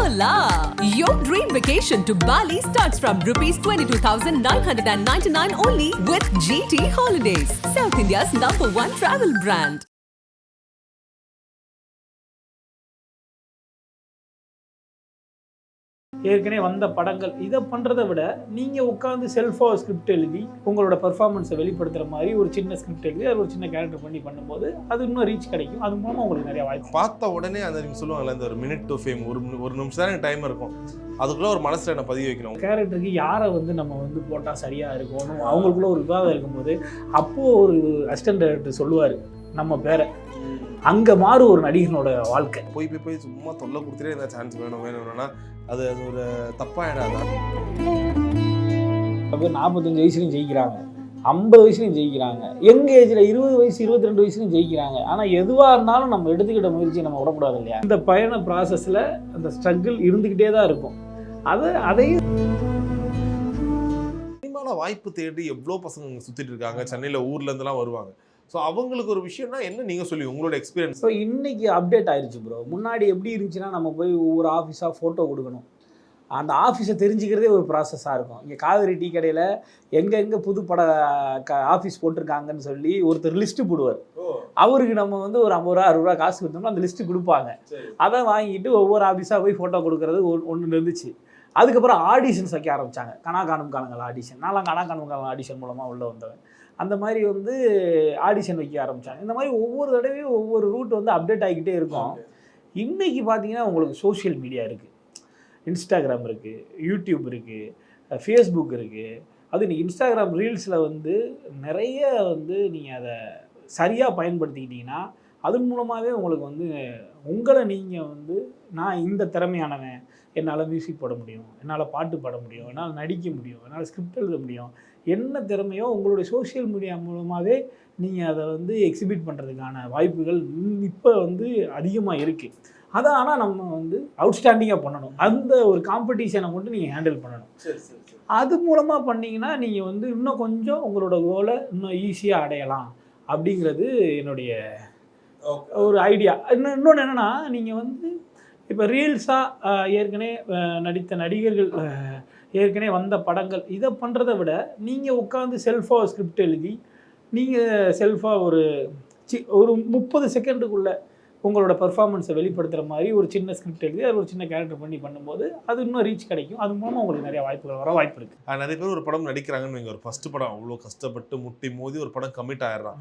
Hola! Your dream vacation to Bali starts from rupees 22,999 only with GT Holidays, South India's #1 travel brand. ஏற்கனவே வந்த படங்கள் இதை பண்ணுறதை விட நீங்கள் உட்காந்து செல்ஃபாக ஸ்கிரிப்ட் எழுதி உங்களோட பர்ஃபார்மன்ஸை வெளிப்படுத்துகிற மாதிரி ஒரு சின்ன ஸ்கிரிப்ட் எழுதி அது ஒரு சின்ன கேரக்டர் பண்ணி பண்ணும்போது அது இன்னும் ரீச் கிடைக்கும். அது மூலமாக உங்களுக்கு நிறைய வாய்ப்பு. பார்த்த உடனே அந்த நீங்கள் சொல்லுவாங்கல்ல இந்த ஒரு மினிட் டு ஃபேம் ஒரு நிமிஷம் தான் எனக்கு டைம் இருக்கும், அதுக்குள்ளே ஒரு மனசில் என்ன பதிவு வைக்கணும். கேரக்டருக்கு யாரை நம்ம போட்டால் சரியாக இருக்கணும் அவங்களுக்குள்ள ஒரு விவாதம் இருக்கும்போது அப்போது ஒரு அசிஸ்டன்ட் டைரக்டர் சொல்லுவார் நம்ம பேரை. அங்கே மாறும் ஒரு நடிகனோட வாழ்க்கை. போய் சும்மா தொல்லை கொடுத்துட்டே இந்த சான்ஸ் வேணும்னா அது ஒரு தப்பாயிடாதான். 45 வயசுலையும் ஜெயிக்கிறாங்க, 50 வயசுலையும் ஜெயிக்கிறாங்க, எங்க ஏஜில் 20 வயசு 22 வயசுலையும் ஜெயிக்கிறாங்க. ஆனால் எதுவாக இருந்தாலும் நம்ம எடுத்துக்கிட்ட முயற்சியை நம்ம விடக்கூடாது இல்லையா? இந்த பயண ப்ராசஸில் அந்த ஸ்ட்ரகிள் இருந்துக்கிட்டே தான் இருக்கும். அதையும் சினிமாவில் வாய்ப்பு தேடி எவ்வளோ பசங்க சுற்றிட்டு இருக்காங்க, சென்னையில் ஊர்லேருந்துலாம் வருவாங்க. ஸோ அவங்களுக்கு ஒரு விஷயம்னா என்ன நீங்கள் சொல்லி உங்களோட எக்ஸ்பீரியன்ஸ். ஸோ இன்றைக்கி அப்டேட் ஆயிடுச்சு ப்ரோ. முன்னாடி எப்படி இருந்துச்சுன்னா நம்ம போய் ஒவ்வொரு ஆஃபீஸாக ஃபோட்டோ கொடுக்கணும், அந்த ஆஃபீஸை தெரிஞ்சுக்கிறதே ஒரு ப்ராசஸாக இருக்கும். இங்கே காவேரி டீ கடையில் எங்கெங்கே புது பட ஆஃபீஸ் போட்டிருக்காங்கன்னு சொல்லி ஒருத்தர் லிஸ்ட்டு போடுவார். அவருக்கு நம்ம ஒரு 50 ரூபா 60 ரூபா காசு கொடுத்தோம்னா அந்த லிஸ்ட்டு கொடுப்பாங்க. அதை வாங்கிட்டு ஒவ்வொரு ஆஃபீஸாக போய் ஃபோட்டோ கொடுக்குறது ஒன்று இருந்துச்சு. அதுக்கப்புறம் ஆடிஷன்ஸ் வைக்க ஆரம்பித்தாங்க. கனா காணும் காலங்கள் ஆடிஷன். நான்லாம் கனா காணும் காலம் ஆடிஷன் மூலமாக உள்ளே வந்தவன். அந்த மாதிரி ஆடிஷன் வைக்க ஆரம்பித்தாங்க. இந்த மாதிரி ஒவ்வொரு தடவையும் ஒவ்வொரு ரூட் அப்டேட் ஆகிக்கிட்டே இருக்கும். இன்றைக்கி பார்த்தீங்கன்னா உங்களுக்கு சோஷியல் மீடியா இருக்குது, இன்ஸ்டாகிராம் இருக்குது, யூடியூப் இருக்குது, ஃபேஸ்புக் இருக்குது. அது இன்றைக்கி இன்ஸ்டாகிராம் ரீல்ஸில் நிறைய நீங்கள் அதை சரியாக பயன்படுத்திக்கிட்டிங்கன்னா அதன் மூலமாகவே உங்களுக்கு உங்களை நீங்கள் நான் இந்த திறமையானவன், என்னால் மியூசிக் போட முடியும், என்னால் பாட்டு பாட முடியும், என்னால் நடிக்க முடியும், என்னால் ஸ்கிரிப்ட் எழுத முடியும், என்ன திறமையோ உங்களுடைய சோஷியல் மீடியா மூலமாகவே நீங்கள் அதை எக்ஸிபிட் பண்ணுறதுக்கான வாய்ப்புகள் இப்போ அதிகமாக இருக்குது. அதை ஆனால் நம்ம அவுட்ஸ்டாண்டிங்காக பண்ணணும். அந்த ஒரு காம்படிஷனை மட்டும் நீங்கள் ஹேண்டில் பண்ணணும். அது மூலமாக பண்ணிங்கன்னா நீங்கள் இன்னும் கொஞ்சம் உங்களோட கோலை இன்னும் ஈஸியாக அடையலாம் அப்படிங்கிறது என்னுடைய ஒரு ஐடியா. இன்னொன்று என்னென்னா நீங்கள் இப்போ ரீல்ஸாக ஏற்கனவே நடித்த நடிகர்கள் ஏற்கனவே வந்த படங்கள் இதை பண்ணுறதை விட நீங்கள் உட்காந்து செல்ஃபாக ஸ்கிரிப்ட் எழுதி நீங்கள் செல்ஃபாக ஒரு 30 செகண்டுக்குள்ளே உங்களோட பர்ஃபார்மன்ஸை வெளிப்படுத்துகிற மாதிரி ஒரு சின்ன ஸ்கிரிப்ட் எழுதி அது ஒரு சின்ன கேரக்டர் பண்ணி பண்ணும்போது அது இன்னும் ரீச் கிடைக்கும். அது மூலமாக உங்களுக்கு நிறைய வாய்ப்புகள் வர வாய்ப்பு இருக்குது. நிறைய பேர் ஒரு படம் நடிக்கிறாங்கன்னு வைங்க, ஒரு ஃபஸ்ட்டு படம் அவ்வளோ கஷ்டப்பட்டு முட்டி மோதி ஒரு படம் கமிட் ஆகிடுறான்.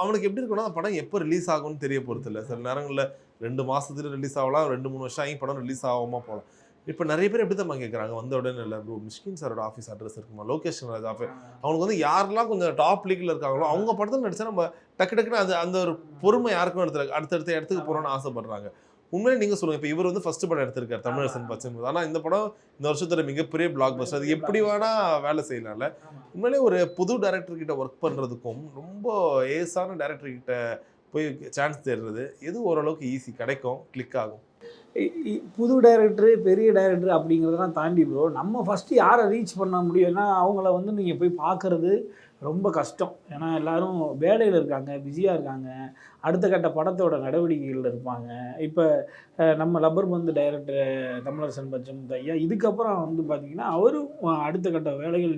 அவனுக்கு எப்படி இருக்குன்னா அந்த படம் எப்போ ரிலீஸ் ஆகும்னு தெரிய போகிறது இல்லை. சில நேரங்களில் 2 மாதத்துல ரிலீஸ் ஆகலாம், 2-3 வருஷம் ஆகி படம் ரிலீஸ் ஆகாமல் போகலாம். இப்போ நிறைய பேர் எப்படி தான் கேட்குறாங்க, வந்த உடனே இல்லை ப்ரோ மிஷ்கின் சாரோட ஆஃபீஸ் அட்ரஸ் இருக்குமா, லொகேஷன் ஆஃபீஸ், அவங்களுக்கு யாரெல்லாம் கொஞ்சம் டாப் லீக்கில் இருக்காங்களோ அவங்க படத்தில் நடிச்சா நம்ம டக்குன்னு அந்த ஒரு பொறுமை யாருக்கும் அடுத்தடுத்த இடத்துக்கு போகிறோன்னு ஆசைப்படுறாங்க. உண்மையிலே நீங்கள் சொல்லுங்கள், இப்போ இவர் ஃபஸ்ட்டு படம் எடுத்திருக்காரு தமிழரசன் பச்சை, ஆனால் இந்த படம் இந்த வருஷத்தோட மிகப்பெரிய பிளாக் பஸ்டர். அது எப்படி வேணால் வேலை செய்யலாம்ல. உண்மையிலே ஒரு புது டைரக்டர்கிட்ட ஒர்க் பண்ணுறதுக்கும் ரொம்ப ஏஸான டைரக்டர்கிட்ட போய் சான்ஸ் தேடுறது எது ஓரளவுக்கு ஈஸி கிடைக்கும், கிளிக் ஆகும்? புது டைரக்டரு பெரிய டைரக்டர் அப்படிங்கிறதெல்லாம் தாண்டி ப்ரோ நம்ம ஃபஸ்ட்டு யாரை ரீச் பண்ண முடியும்னா அவங்கள நீங்கள் போய் பார்க்குறது ரொம்ப கஷ்டம். ஏன்னா எல்லோரும் வேலையில் இருக்காங்க, பிஸியாக இருக்காங்க, அடுத்த கட்ட படத்தோட நடவடிக்கைகளில் இருப்பாங்க. இப்போ நம்ம லப்பர் பந்து டைரக்டர் தமிழரசன் பச்சம் ஐயா இதுக்கப்புறம் பார்த்திங்கன்னா அவரும் அடுத்த கட்ட வேலைகள்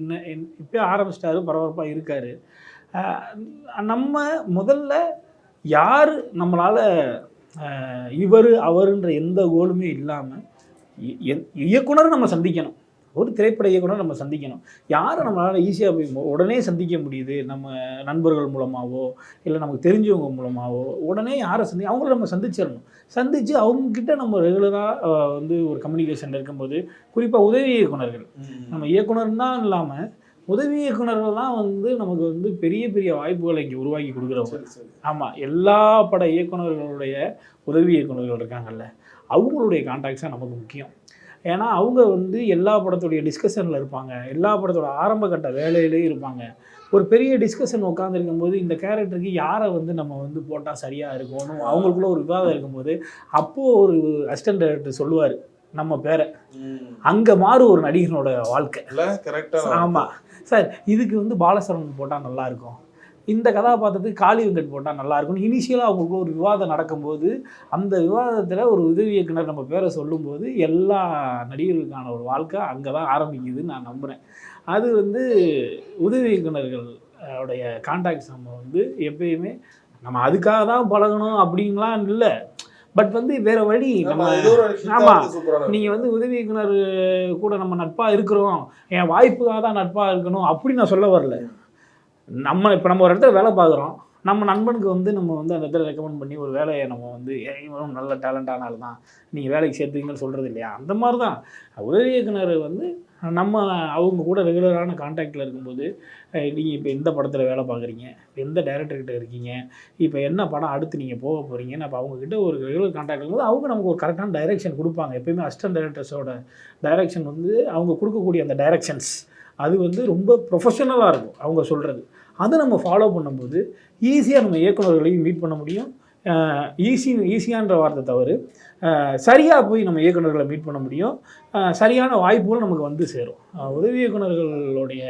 இப்போ ஆரம்பிச்சிட்டாரு, பரபரப்பாக இருக்கார். நம்ம முதல்ல யார் நம்மளால் இவர் அவருன்ற எந்த கோலுமே இல்லாமல் இயக்குனர் நம்ம சந்திக்கணும், ஒரு திரைப்பட இயக்குனர் நம்ம சந்திக்கணும். யாரை நம்மளால் ஈஸியாக போய் உடனே சந்திக்க முடியுது, நம்ம நண்பர்கள் மூலமாகவோ இல்லை நமக்கு தெரிஞ்சவங்க மூலமாகவோ உடனே யாரை அவங்கள நம்ம சந்திச்சிடணும். சந்தித்து அவங்கக்கிட்ட நம்ம ரெகுலராக ஒரு கம்யூனிகேஷன் இருக்கும்போது குறிப்பாக உதவி இயக்குனர்கள், நம்ம இயக்குனர் தான் இல்லாமல் உதவி இயக்குனர்கள்லாம் நமக்கு பெரிய பெரிய வாய்ப்புகளை இங்கே உருவாக்கி கொடுக்குறவங்க. ஆமாம், எல்லா பட இயக்குனர்களுடைய உதவி இயக்குனர்கள் இருக்காங்கல்ல, அவங்களுடைய கான்டாக்ட்ஸாக நமக்கு முக்கியம். ஏன்னா அவங்க எல்லா படத்துடைய டிஸ்கஷனில் இருப்பாங்க, எல்லா படத்தோட ஆரம்ப கட்ட வேலையிலே இருப்பாங்க. ஒரு பெரிய டிஸ்கஷன் உட்காந்துருக்கும் போது இந்த கேரக்டருக்கு யாரை நம்ம போட்டால் சரியாக இருக்கணும் அவங்களுக்குள்ள ஒரு விவாதம் இருக்கும்போது அப்போது ஒரு அசிஸ்டன்ட் டைரக்டர் சொல்லுவார் நம்ம பேரை. அங்கே மாறும் ஒரு நடிகனோட வாழ்க்கை. கரெக்டாக. ஆமாம் சார், இதுக்கு பாலசரவணன் போட்டால் நல்லாயிருக்கும், இந்த கதாபாத்திரத்துக்கு காளி வெங்கட் போட்டால் நல்லா இருக்கும்னு இனிஷியலாக அவங்களுக்கு ஒரு விவாதம் நடக்கும்போது அந்த விவாதத்தில் ஒரு உதவி இயக்குனர் நம்ம பேரை சொல்லும்போது எல்லா நடிகர்களுக்கான ஒரு வாழ்க்கை அங்கே தான் ஆரம்பிக்குதுன்னு நான் நம்புகிறேன். அது வந்து உதவி இயக்குனர்கள் உடைய கான்டாக்ட்ஸ் நம்ம வந்து எப்பயுமே நம்ம அதுக்காக தான் பழகணும் அப்படின்லாம் இல்லை. பட் வந்து வேற வழி நம்ம ஆமாம் நீங்கள் வந்து உதவி இயக்குனர் கூட நம்ம நட்பாக இருக்கிறோம், என் வாய்ப்புக்காக தான் நட்பாக இருக்கணும் அப்படி நான் சொல்ல வரல. இப்போ நம்ம ஒரு இடத்துல வேலை பார்க்குறோம், நம்ம நண்பனுக்கு வந்து நம்ம வந்து அந்த இடத்துல ரெக்கமெண்ட் பண்ணி ஒரு வேலையை நம்ம வந்து இவனும் நல்ல டேலண்டான ஆள் தான் நீங்கள் வேலைக்கு சேர்த்துங்கன்னு சொல்கிறது இல்லையா? அந்த மாதிரி தான் உதவி இயக்குனர் வந்து நம்ம அவங்க கூட ரெகுலரான கான்டாக்டில் இருக்கும்போது நீங்கள் இப்போ எந்த படத்தில் வேலை பார்க்குறீங்க, எந்த டைரக்டர்கிட்ட இருக்கீங்க, இப்போ என்ன படம் அடுத்து நீங்கள் போக போகிறீங்கன்னு அப்போ அவங்கக்கிட்ட ஒரு ரெகுலர் கான்டாக்ட் இருக்கும்போது அவங்க நமக்கு ஒரு கரெக்டான டைரெக்ஷன் கொடுப்பாங்க. எப்போயுமே அசிஸ்டன்ட் டைரக்டர்ஸோட டைரெக்ஷன் வந்து அவங்க கொடுக்கக்கூடிய அந்த டைரெக்ஷன்ஸ் அது வந்து ரொம்ப ப்ரொஃபஷனலாக இருக்கும் அவங்க சொல்கிறது. அதை நம்ம ஃபாலோ பண்ணும்போது ஈஸியாக நம்ம இயக்குநர்களையும் மீட் பண்ண முடியும். ஈஸியான்ற வார்த்தை தவறு, சரியாக போய் நம்ம இயக்குநர்களை மீட் பண்ண முடியும். சரியான வாய்ப்புகளும் நமக்கு வந்து சேரும். உதவி இயக்குநர்களுடைய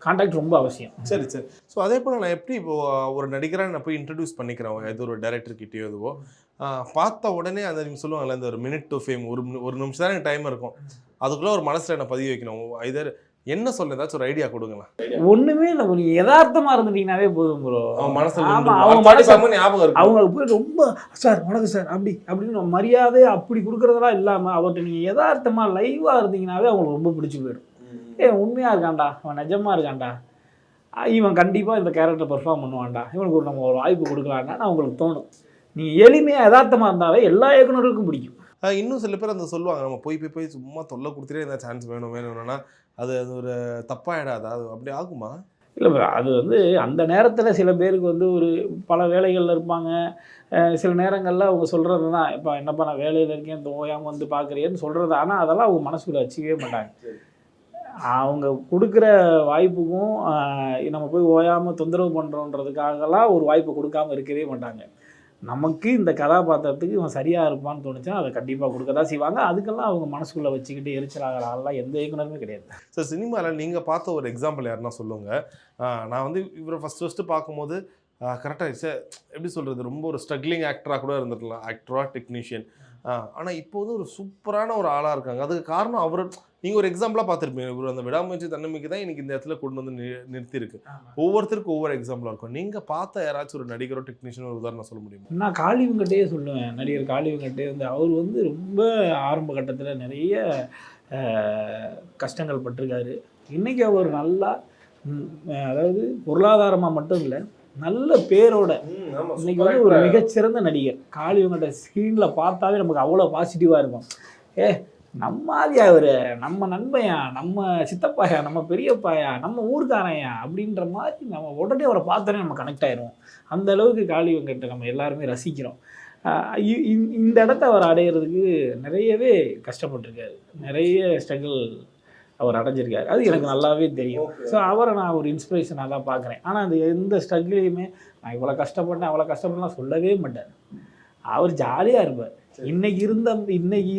கான்டாக்ட் ரொம்ப அவசியம். சரி. ஸோ அதே போல் நான் எப்படி இப்போது ஒரு நடிகராக நான் போய் இன்ட்ரடியூஸ் பண்ணிக்கிறேன் எது ஒரு டைரக்டர்கிட்டயோ எதுவோ பார்த்த உடனே அந்த நீங்கள் சொல்லுவாங்கல்ல இந்த ஒரு மினிட் டு ஃபேம் ஒரு நிமிஷம் தான் எனக்கு டைம் இருக்கும், அதுக்குள்ளே ஒரு மனசில் என்ன பதிவு வைக்கணும். இதர் என்ன சொல்ல ஏதாச்சும் ஒரு ஐடியா கொடுங்களேன். ஒண்ணுமே இல்லை, ஒரு யதார்த்தமா இருந்துட்டீங்கன்னாவே போதும் ப்ரோ. அவங்களுக்கு போய் ரொம்ப சார் வணக்கம் சார் அப்படின்னு மரியாதை அப்படி கொடுக்கறதெல்லாம் இல்லாமல் அவர்கிட்ட நீங்கள் யதார்த்தமா லைவா இருந்தீங்கன்னாவே அவங்களுக்கு ரொம்ப பிடிச்சி போயிடும். உண்மையா இருக்காண்டா, அவன் நிஜமா இருக்காண்டா, இவன் கண்டிப்பாக இந்த கேரக்டர் பெர்ஃபார்ம் பண்ணுவான்டா, இவனுக்கு நம்ம ஒரு வாய்ப்பு கொடுக்கலான்னு அவங்களுக்கு தோணும். நீங்கள் எளிமையாக யதார்த்தமாக இருந்தாவே எல்லா இயக்குனருக்கும் பிடிக்கும். இன்னும் சில பேர் அந்த சொல்லுவாங்க, நம்ம போய் சும்மா தொல்லை கொடுத்துட்டே இந்த சான்ஸ் வேணும்னா அது ஒரு தப்பாயிடாதா? அது அப்படி ஆகுமா? இல்லை, அது வந்து அந்த நேரத்தில் சில பேருக்கு வந்து ஒரு பல வேலைகளில் இருப்பாங்க. சில நேரங்களில் அவங்க சொல்கிறது தான், இப்போ என்னப்பா நான் வேலையில் இருக்கேன் ஓயாமல் வந்து பார்க்குறேன்னு சொல்கிறது. ஆனால் அதெல்லாம் அவங்க மனசுக்குள்ள வச்சுக்கவே மாட்டாங்க. அவங்க கொடுக்குற வாய்ப்புக்கும் நம்ம போய் ஓயாமல் தொந்தரவு பண்ணுறோன்றதுக்காகலாம் ஒரு வாய்ப்பு கொடுக்காமல் இருக்கவே மாட்டாங்க. நமக்கு இந்த கதாபாத்திரத்துக்கு இவன் சரியாக இருப்பான்னு தோணுச்சா அதை கண்டிப்பாக கொடுக்க தான் செய்வாங்க. அதுக்கெல்லாம் அவங்க மனசுக்குள்ளே வச்சுக்கிட்டு எரிச்சலாகிற ஆளெலாம் எந்த இயக்குனருமே கிடையாது. சார், சினிமாவில் நீங்கள் பார்த்த ஒரு எக்ஸாம்பிள் யாருன்னா சொல்லுங்கள். நான் வந்து இவரை ஃபஸ்ட்டு பார்க்கும்போது கரெக்டாக சார் எப்படி சொல்கிறது, ரொம்ப ஒரு ஸ்ட்ரகிளிங் ஆக்டராக கூட இருந்துருக்கலாம், ஆக்டராக டெக்னீஷியன். ஆனால் இப்போ வந்து ஒரு சூப்பரான ஒரு ஆளாக இருக்காங்க. அதுக்கு காரணம் அவர் நீங்கள் ஒரு எக்ஸாம்பிளாக பார்த்துருப்பீங்க. இவர் அந்த விடாமுயற்சி தன்னம்பிக்கை தான் எனக்கு இந்த இடத்துல கொண்டு வந்து நிறுத்தியிருக்கு. ஒவ்வொருத்தருக்கும் ஒவ்வொரு எக்ஸாம்பிளாக இருக்கும். நீங்கள் பார்த்த யாராச்சும் ஒரு நடிகரோ டெக்னீஷியனோ ஒரு உதாரணம் சொல்ல முடியுமா? நான் காளி வெங்கட்டையே சொல்லுவேன். நடிகர் காளி வெங்கட்டே வந்து அவர் வந்து ரொம்ப ஆரம்ப கட்டத்தில் நிறைய கஷ்டங்கள் பட்டிருக்காரு. இன்றைக்கி அவர் நல்லா, அதாவது பொருளாதாரமாக மட்டும் இல்லை, நல்ல பேரோட இன்னைக்கு வந்து ஒரு மிகச்சிறந்த நடிகர். காளி வெங்கட்ட ஸ்க்ரீனில் பார்த்தாவே நமக்கு அவ்வளோ பாசிட்டிவாக இருக்கும். நம்மாதியா அவர் நம்ம நண்பையா, நம்ம சித்தப்பாயா, நம்ம பெரியப்பாயா, நம்ம ஊருக்காரையா அப்படின்ற மாதிரி நம்ம உடனே அவரை பார்த்தோன்னே நம்ம கனெக்ட் ஆயிடுவோம். அந்த அளவுக்கு காளி வெங்கட்டை நம்ம எல்லாருமே ரசிக்கிறோம். இந்த இடத்த அவர் அடையிறதுக்கு நிறையவே கஷ்டப்பட்டிருக்காரு, நிறைய ஸ்ட்ரகிள் அவர் அடைஞ்சிருக்காரு. அது எனக்கு நல்லாவே தெரியும். ஸோ அவரை நான் ஒரு இன்ஸ்பிரேஷனாக தான் பார்க்குறேன். ஆனால் அந்த எந்த ஸ்ட்ரகிளையுமே நான் இவ்வளோ கஷ்டப்பட்டேன் அவ்வளோ கஷ்டப்பட்டேன் சொல்லவே மாட்டார். அவர் ஜாலியாக இருப்பார். இன்னைக்கு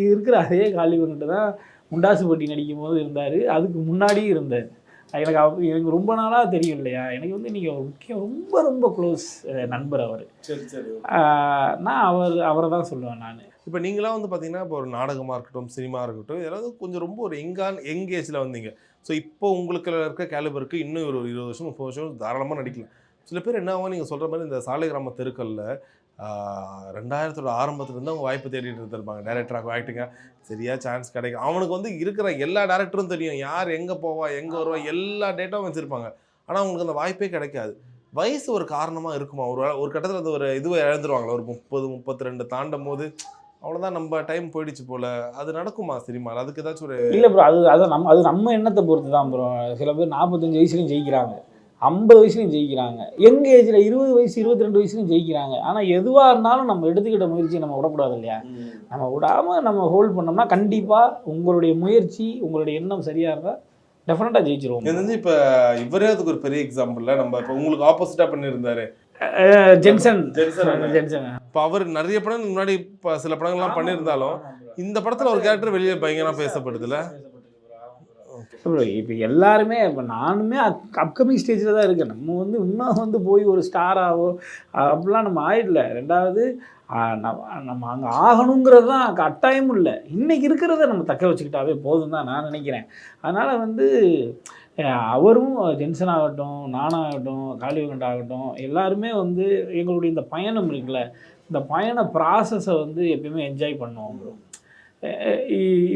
இருக்கிற அதே காளி வெங்கட் தான் முண்டாசுப்பட்டி நடிக்கும் போது இருந்தார், அதுக்கு முன்னாடியும் இருந்தார். எனக்கு ரொம்ப நாளாக தெரியும் இல்லையா, எனக்கு வந்து நீங்கள் ஒரு முக்கியம் ரொம்ப ரொம்ப க்ளோஸ் நண்பர் அவர். நான் அவரை தான் சொல்லுவேன். நான் இப்போ நீங்களாம் வந்து பார்த்தீங்கன்னா இப்போ ஒரு நாடகமாக இருக்கட்டும், சினிமா இருக்கட்டும், இதெல்லாம் கொஞ்சம் ரொம்ப ஒரு யங் ஏஜில் வந்தீங்க. ஸோ இப்போ உங்களுக்கு இருக்க கேலிபருக்கு இன்னும் ஒரு 20 வருஷம் 30 வருஷம் தாராளமாக நடிக்கலாம். சில பேர் என்ன ஆகும், நீங்கள் சொல்கிற மாதிரி இந்த சாலை கிராம தெருக்களில் 2000 ஆரம்பத்துலேருந்து அவங்க வாய்ப்பு தேடிட்டு இருந்திருப்பாங்க. டைரக்டராக ஆக்டிங்காக சரியாக சான்ஸ் கிடைக்கும். அவனுக்கு வந்து இருக்கிற எல்லா டேரக்டரும் தெரியும், யார் எங்கே போவா எங்கே வருவா எல்லா டேட்டாவும் வச்சுருப்பாங்க. ஆனால் அவங்களுக்கு அந்த வாய்ப்பே கிடைக்காது. வயசு ஒரு காரணமாக இருக்குமா? ஒரு கட்டத்தில் அந்த ஒரு இதுவை இழந்துருவாங்களா? ஒரு 30-32 தாண்டும் போது அவ்வளோதான், நம்ம டைம் போயிடுச்சு போல். அது நடக்குமா சினிமாவில்? அதுக்கு ஏதாச்சும் ஒரு இல்லை ப்ரோ, அது நம்ம எண்ணத்தை பொறுத்து தான் ப்ரோ. சில பேர் 45 வயசுலையும் ஜெயிக்கிறாங்க, 50 வயசுலையும் ஜெயிக்கிறாங்க, யங் ஏஜில் 20 வயசு 22 வயசுலையும் ஜெயிக்கிறாங்க. ஆனால் எதுவாக இருந்தாலும் நம்ம எடுத்துக்கிட்ட முயற்சியை நம்ம விடக்கூடாது இல்லையா? நம்ம விடாமல் நம்ம ஹோல்ட் பண்ணோம்னா கண்டிப்பாக உங்களுடைய முயற்சி, உங்களுடைய எண்ணம் சரியாக இருந்தால் டெஃபினட்டாக ஜெயிச்சிருவோம். இது வந்து இப்போ இவரே அதுக்கு ஒரு பெரிய எக்ஸாம்பிளில் நம்ம இப்போ உங்களுக்கு ஆப்போசிட்டாக பண்ணியிருந்தாரு ஜென்சன். இப்போ அவர் நிறைய படம் முன்னாடி இப்போ சில படங்கள்லாம் பண்ணியிருந்தாலும் இந்த படத்தில் ஒரு கேரக்டர் வெளியே பயங்கரமாக பேசப்படுதுல்ல. இப்போ எல்லாருமே இப்போ நானுமே அப்கமிங் ஸ்டேஜில் தான் இருக்கேன். நம்ம வந்து இன்னும் போய் ஒரு ஸ்டாராகவோ அப்படிலாம் நம்ம ஆயிடல. ரெண்டாவது நம்ம அங்கே ஆகணுங்கிறது தான் கட்டாயமும் இல்லை. இன்றைக்கி இருக்கிறத நம்ம தக்க வச்சுக்கிட்டாவே போதும் தான் நான் நினைக்கிறேன். அதனால் அவரும் ஜென்சன் ஆகட்டும், நானாகட்டும், காளிவெங்கட் ஆகட்டும், எல்லாருமே எங்களுடைய இந்த பயணம் இருக்குல்ல, இந்த பயண ப்ராசஸை எப்பயுமே என்ஜாய் பண்ணுவோம் ப்ரோ.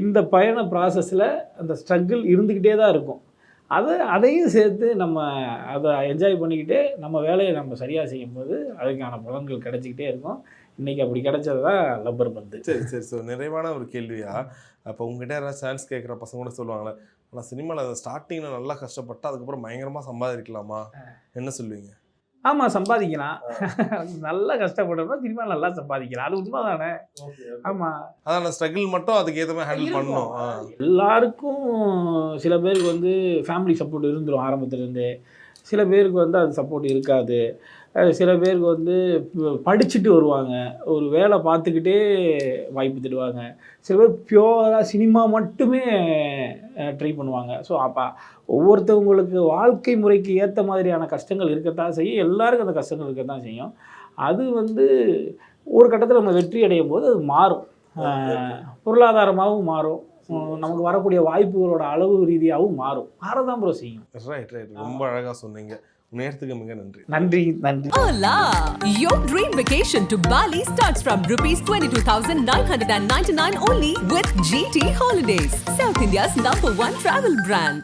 இந்த பயண ப்ராசஸில் அந்த ஸ்ட்ரகிள் இருந்துக்கிட்டே தான் இருக்கும். அதையும் சேர்த்து நம்ம அதை என்ஜாய் பண்ணிக்கிட்டே நம்ம வேலையை நம்ம சரியாக செய்யும்போது அதுக்கான பலன்கள் கிடைச்சிக்கிட்டே இருக்கும். இன்றைக்கி அப்படி கிடைச்சது தான் லப்பர் பந்து. சரி சரி. ஸோ நிறைவான ஒரு கேள்வியா, அப்போ உங்ககிட்ட யாராவது சான்ஸ் கேட்குற பசங்க கூட சொல்லுவாங்களே, ஆனால் சினிமாவில் ஸ்டார்டிங்கில் நல்லா கஷ்டப்பட்டு அதுக்கப்புறம் பயங்கரமாக சம்பாதிக்கலாமா, என்ன சொல்லுவீங்க? ஆமாம், சம்பாதிக்கலாம். நல்லா கஷ்டப்பட்டோம்னா சினிமா நல்லா சம்பாதிக்கலாம். அது உண்மை தானே? ஆமாம், அதான் ஸ்ட்ரகிள் மட்டும் அதுக்கு ஏற்ற மாதிரி ஹேண்டில் பண்ணணும். எல்லாருக்கும் சில பேருக்கு ஃபேமிலி சப்போர்ட் இருந்துடும் ஆரம்பத்துலேருந்தே. சில பேருக்கு அது சப்போர்ட் இருக்காது. சில பேருக்கு படிச்சுட்டு வருவாங்க, ஒரு வேலை பார்த்துக்கிட்டே வாய்ப்பு தருவாங்க. சில பேர் பியூராக சினிமா மட்டுமே ட்ரை பண்ணுவாங்க. ஸோ அப்போ ஒவ்வொருத்தவங்களுக்கு வாழ்க்கை முறைக்கு ஏற்ற மாதிரியான கஷ்டங்கள் இருக்கத்தான் செய்யும். எல்லாருக்கும் அந்த கஷ்டங்கள் இருக்கத்தான் செய்யும். அது ஒரு கட்டத்தில் நம்ம வெற்றி அடையும் போது அது மாறும். பொருளாதாரமாகவும் மாறும், நமக்கு வரக்கூடிய வாய்ப்புகளோட அளவு ரீதியாகவும் மாறதான் ப்ரோ செய்யும். Right right. ரொம்ப அழகாக சொன்னீங்க. நேரத்துக்கு மிக நன்றி. நன்றி. Hola! Your dream vacation to Bali starts from rupees 22,999 only with GT Holidays, South India's #1 travel brand.